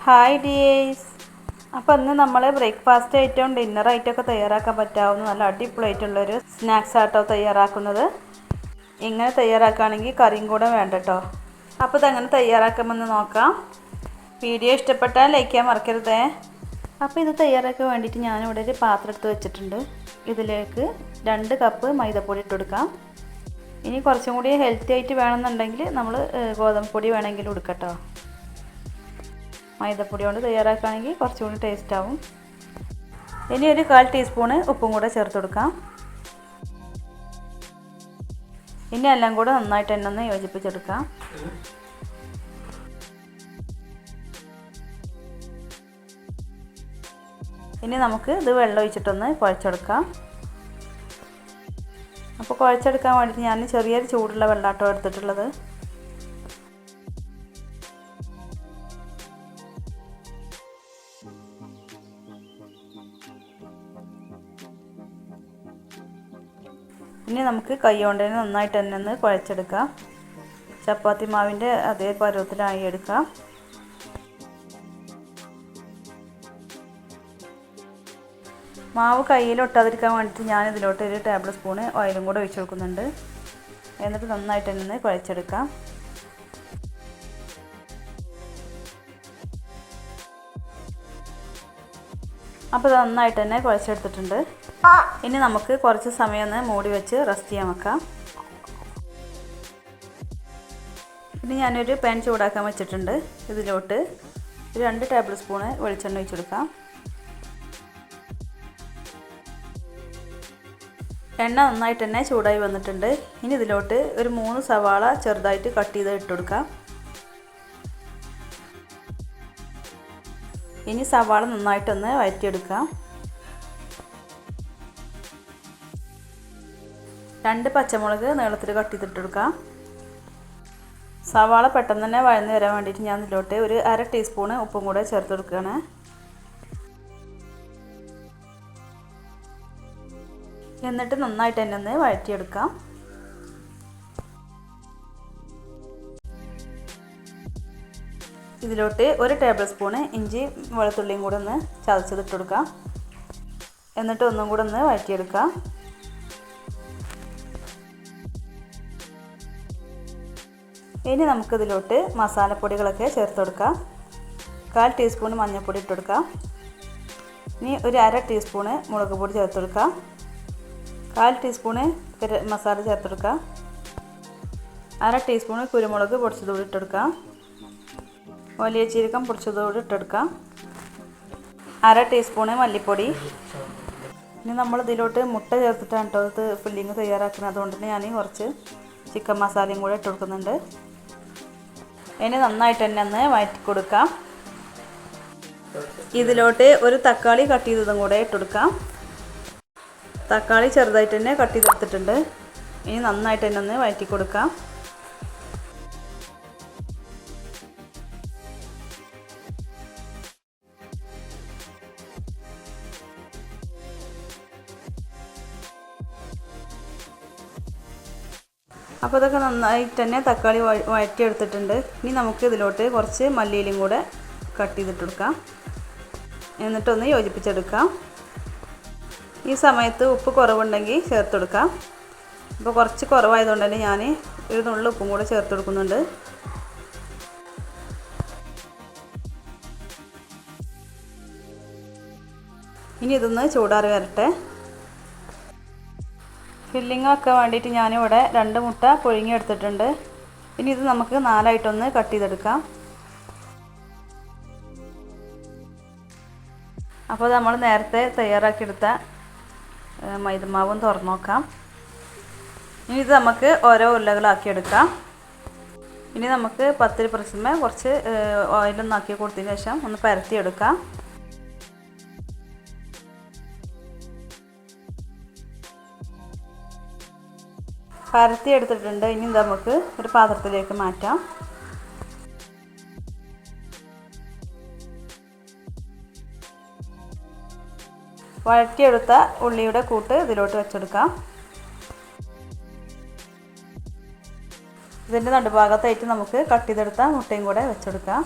Hi dears. അപ്പോൾ ഇന്ന് നമ്മൾ ബ്രേക്ക്ഫാസ്റ്റ് ഐറ്റവും ഡിന്നർ ഐറ്റമൊക്കെ തയ്യാറാക്കാൻ പറ്റാവുന്ന നല്ല അടിപൊളിയായിട്ടുള്ളൊരു സ്നാക്സ് ആട്ടോ തയ്യാറാക്കുന്നത്. ഇങ്ങനെ തയ്യാറാക്കുകയാണെങ്കിൽ കറിയും കൂടെ വേണ്ട കേട്ടോ. അപ്പോൾ ഇതെങ്ങനെ തയ്യാറാക്കാമെന്ന് നോക്കാം. വീഡിയോ ഇഷ്ടപ്പെട്ടാൽ ലൈക്ക് ചെയ്യാൻ മറക്കരുതേ. അപ്പോൾ ഇത് തയ്യാറാക്കാൻ വേണ്ടിയിട്ട് ഞാനിവിടെ ഒരു പാത്രം എടുത്ത് വെച്ചിട്ടുണ്ട്. ഇതിലേക്ക് 2 കപ്പ് മൈദപ്പൊടി ഇട്ട് കൊടുക്കാം. ഇനി കുറച്ചും കൂടി ഹെൽത്തി ആയിട്ട് വേണമെന്നുണ്ടെങ്കിൽ നമ്മൾ ഗോതമ്പ് പൊടി വേണമെങ്കിലും എടുക്കട്ടോ. മൈദപ്പൊടി കൊണ്ട് തയ്യാറാക്കുകയാണെങ്കിൽ കുറച്ചുകൂടി ടേസ്റ്റ് ആവും. ഇനി ഒരു 1/4 ടീസ്പൂണ് ഉപ്പും കൂടെ ചേർത്ത് കൊടുക്കാം. ഇനി എല്ലാം കൂടെ നന്നായിട്ട് തന്നെ ഒന്ന് യോജിപ്പിച്ചെടുക്കാം. ഇനി നമുക്ക് ഇത് വെള്ളം ഒഴിച്ചിട്ടൊന്ന് കുഴച്ചെടുക്കാം. അപ്പോൾ കുഴച്ചെടുക്കാൻ വേണ്ടിയിട്ട് ഞാൻ ചെറിയൊരു ചൂടുള്ള വെള്ളാട്ടോ എടുത്തിട്ടുള്ളത്. ഇനി നമുക്ക് കൈ കൊണ്ട് തന്നെ നന്നായിട്ട് തന്നെ ഒന്ന് കുഴച്ചെടുക്കാം. ചപ്പാത്തി മാവിൻ്റെ അതേ പരുവത്തിലായി എടുക്കാം. മാവ് കയ്യിൽ ഒട്ടാതിരിക്കാൻ വേണ്ടിയിട്ട് ഞാൻ ഇതിലോട്ട് 1 ടേബിൾ സ്പൂണ് ഓയിലും കൂടെ ഒഴിച്ച് കൊടുക്കുന്നുണ്ട്. എന്നിട്ട് നന്നായിട്ട് തന്നെ ഒന്ന് കുഴച്ചെടുക്കാം. അപ്പോൾ ഇത് നന്നായിട്ട് തന്നെ കുഴച്ചെടുത്തിട്ടുണ്ട്. ഇനി നമുക്ക് കുറച്ച് സമയം ഒന്ന് മൂടി വെച്ച് റെസ്റ്റ് ചെയ്യാൻ വെക്കാം. ഇനി ഞാനൊരു പാൻ ചൂടാക്കാൻ വെച്ചിട്ടുണ്ട്. ഇതിലോട്ട് 2 ടേബിൾ സ്പൂണ് വെളിച്ചെണ്ണ ഒഴിച്ചെടുക്കാം. എണ്ണ നന്നായിട്ട് തന്നെ ചൂടായി വന്നിട്ടുണ്ട്. ഇനി ഇതിലോട്ട് ഒരു 3 സവാള ചെറുതായിട്ട് കട്ട് ചെയ്ത് ഇട്ട് കൊടുക്കാം. ഇനി സവാള നന്നായിട്ടൊന്ന് വഴറ്റിയെടുക്കാം. 2 പച്ചമുളക് നീളത്തിൽ കട്ട് ചെയ്തിട്ട് കൊടുക്കാം. സവാള പെട്ടെന്ന് തന്നെ വഴന്ന് വരാൻ വേണ്ടിയിട്ട് ഞാൻ ഇതിലോട്ട് ഒരു 1/2 ടീസ്പൂണ് ഉപ്പും കൂടെ ചേർത്ത് കൊടുക്കുകയാണ്. എന്നിട്ട് നന്നായിട്ട് തന്നെ ഒന്ന് വഴറ്റിയെടുക്കാം. ഇതിലോട്ട് 1 ടേബിൾ സ്പൂണ് ഇഞ്ചി വെളുത്തുള്ളിയും കൂടെ ഒന്ന് ചതച്ചതിട്ട് കൊടുക്കാം. എന്നിട്ട് ഒന്നും കൂടെ ഒന്ന് വഴറ്റിയെടുക്കാം. ഇനി നമുക്കിതിലോട്ട് മസാലപ്പൊടികളൊക്കെ ചേർത്ത് കൊടുക്കാം. 1/4 ടീസ്പൂണ് മഞ്ഞൾപ്പൊടി ഇട്ട് കൊടുക്കാം. ഇനി ഒരു 1/2 ടീസ്പൂണ് മുളക് പൊടി ചേർത്ത് കൊടുക്കാം. 1/4 ടീസ്പൂണ് മസാല ചേർത്ത് കൊടുക്കാം. 1/2 ടീസ്പൂണ് കുരുമുളക് പൊടിച്ചതുകൂടി ഇട്ടെടുക്കാം. വലിയ ജീരകം പൊടിച്ചതുകൂടി ഇട്ടെടുക്കാം. 1/2 ടീസ്പൂണ് മല്ലിപ്പൊടി. ഇനി നമ്മൾ ഇതിലോട്ട് മുട്ട ചേർത്തിട്ടാണ് കേട്ടോ ഇത് ഫില്ലിങ് തയ്യാറാക്കുന്നത്. അതുകൊണ്ട് തന്നെ ഞാൻ കുറച്ച് ചിക്കൻ മസാലയും കൂടെ ഇട്ട് കൊടുക്കുന്നുണ്ട്. ഇനി നന്നായിട്ട് തന്നെ ഒന്ന് വഴറ്റി കൊടുക്കാം. ഇതിലോട്ട് ഒരു തക്കാളി കട്ട് ചെയ്തതും കൂടെ ഇട്ട് കൊടുക്കാം. തക്കാളി ചെറുതായിട്ട് തന്നെ കട്ട് ചെയ്തെടുത്തിട്ടുണ്ട്. ഇനി നന്നായിട്ട് തന്നെ ഒന്ന് വഴറ്റി കൊടുക്കാം. അപ്പോൾ ഇതൊക്കെ നന്നായിട്ട് തന്നെ തക്കാളി വഴറ്റിയെടുത്തിട്ടുണ്ട്. ഇനി നമുക്ക് ഇതിലോട്ട് കുറച്ച് മല്ലിയിലയും കൂടെ കട്ട് ചെയ്തിട്ട് കൊടുക്കാം. എന്നിട്ടൊന്ന് യോജിപ്പിച്ചെടുക്കാം. ഈ സമയത്ത് ഉപ്പ് കുറവുണ്ടെങ്കിൽ ചേർത്ത് കൊടുക്കാം. അപ്പോൾ കുറച്ച് കുറവായതുകൊണ്ട് തന്നെ ഞാൻ ഒരു നുള്ളു ഉപ്പും കൂടെ ചേർത്ത് കൊടുക്കുന്നുണ്ട്. ഇനി ഇതൊന്ന് ചൂടാറി വരട്ടെ. ഫില്ലിങ് വെക്കാൻ വേണ്ടിയിട്ട് ഞാനിവിടെ 2 മുട്ട പുഴുങ്ങി എടുത്തിട്ടുണ്ട്. ഇനി ഇത് നമുക്ക് 4ആയിട്ടൊന്ന് കട്ട് ചെയ്തെടുക്കാം. അപ്പോൾ നമ്മൾ നേരത്തെ തയ്യാറാക്കിയെടുത്ത മൈദമാവും തുറന്നു നോക്കാം. ഇനി ഇത് നമുക്ക് ഓരോ ഉരുളകളാക്കിയെടുക്കാം. ഇനി നമുക്ക് പത്തിരി പ്രസ്സിന്മേൽ കുറച്ച് ഓയിലൊന്നാക്കി കൊടുത്തതിന് ശേഷം ഒന്ന് പരത്തിയെടുക്കാം. പരത്തി എടുത്തിട്ടുണ്ട്. ഇനി നമുക്ക് ഒരു പാത്രത്തിലേക്ക് മാറ്റാം. വഴറ്റിയെടുത്ത ഉള്ളിയുടെ കൂട്ട് ഇതിലോട്ട് വെച്ചെടുക്കാം. ഇതിൻ്റെ നടുഭാഗത്തായിട്ട് നമുക്ക് കട്ട് ചെയ്തെടുത്ത മുട്ടയും കൂടെ വെച്ചെടുക്കാം.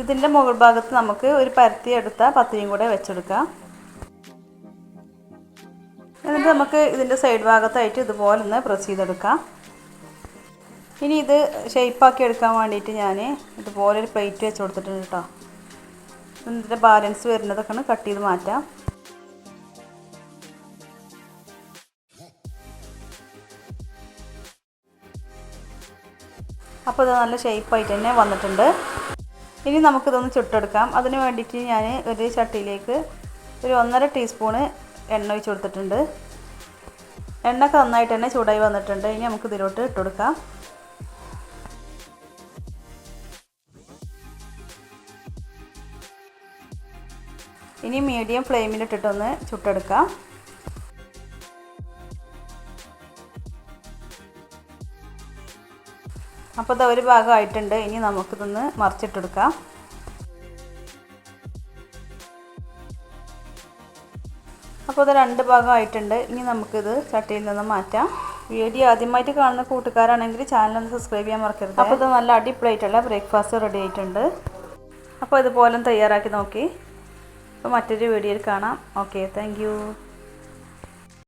ഇതിൻ്റെ മുകൾ ഭാഗത്ത് നമുക്ക് ഒരു പരത്തി എടുത്ത പത്തിരിയും കൂടെ വെച്ചെടുക്കാം. എന്നിട്ട് നമുക്ക് ഇതിൻ്റെ സൈഡ് ഭാഗത്തായിട്ട് ഇതുപോലെ ഒന്ന് പ്രസ് ചെയ്തെടുക്കാം. ഇനി ഇത് ഷേപ്പാക്കി എടുക്കാൻ വേണ്ടിയിട്ട് ഞാൻ ഇതുപോലെ ഒരു പ്ലേറ്റ് വെച്ച് കൊടുത്തിട്ടുണ്ട് കേട്ടോ. ഇതിൻ്റെ ബാലൻസ് വരുന്നതൊക്കെ കട്ട് ചെയ്ത് മാറ്റാം. അപ്പോൾ ഇത് നല്ല ഷേപ്പായിട്ട് തന്നെ വന്നിട്ടുണ്ട്. ഇനി നമുക്കിതൊന്ന് ചുട്ടെടുക്കാം. അതിന് വേണ്ടിയിട്ട് ഞാൻ ഒരു ചട്ടിയിലേക്ക് ഒരു 1.5 ടീസ്പൂണ് എണ്ണ ഒഴിച്ച് കൊടുത്തിട്ടുണ്ട്. എണ്ണയൊക്കെ നന്നായിട്ട് തന്നെ ചൂടായി വന്നിട്ടുണ്ട്. ഇനി നമുക്ക് ഇതിലോട്ട് ഇട്ട് കൊടുക്കാം. ഇനി മീഡിയം ഫ്ലെയിമിലിട്ടിട്ടൊന്ന് ചുട്ടെടുക്കാം. അപ്പോൾ ഇത് ഒരു ഭാഗമായിട്ടുണ്ട്. ഇനി നമുക്കിതൊന്ന് മറിച്ചിട്ടെടുക്കാം. അപ്പോൾ ഇത് 2 ഭാഗമായിട്ടുണ്ട്. ഇനി നമുക്കിത് ചട്ടിയിൽ നിന്ന് മാറ്റാം. വീഡിയോ ആദ്യമായിട്ട് കാണുന്ന കൂട്ടുകാരാണെങ്കിൽ ചാനലൊന്ന് സബ്സ്ക്രൈബ് ചെയ്യാൻ മറക്കരുത്. അപ്പോൾ ഇത് നല്ല അടിപൊളിയായിട്ടുള്ള ബ്രേക്ക്ഫാസ്റ്റ് റെഡി ആയിട്ടുണ്ട്. അപ്പോൾ ഇതുപോലെ തയ്യാറാക്കി നോക്കി. അപ്പോൾ മറ്റൊരു വീഡിയോയിൽ കാണാം. Okay, thank you.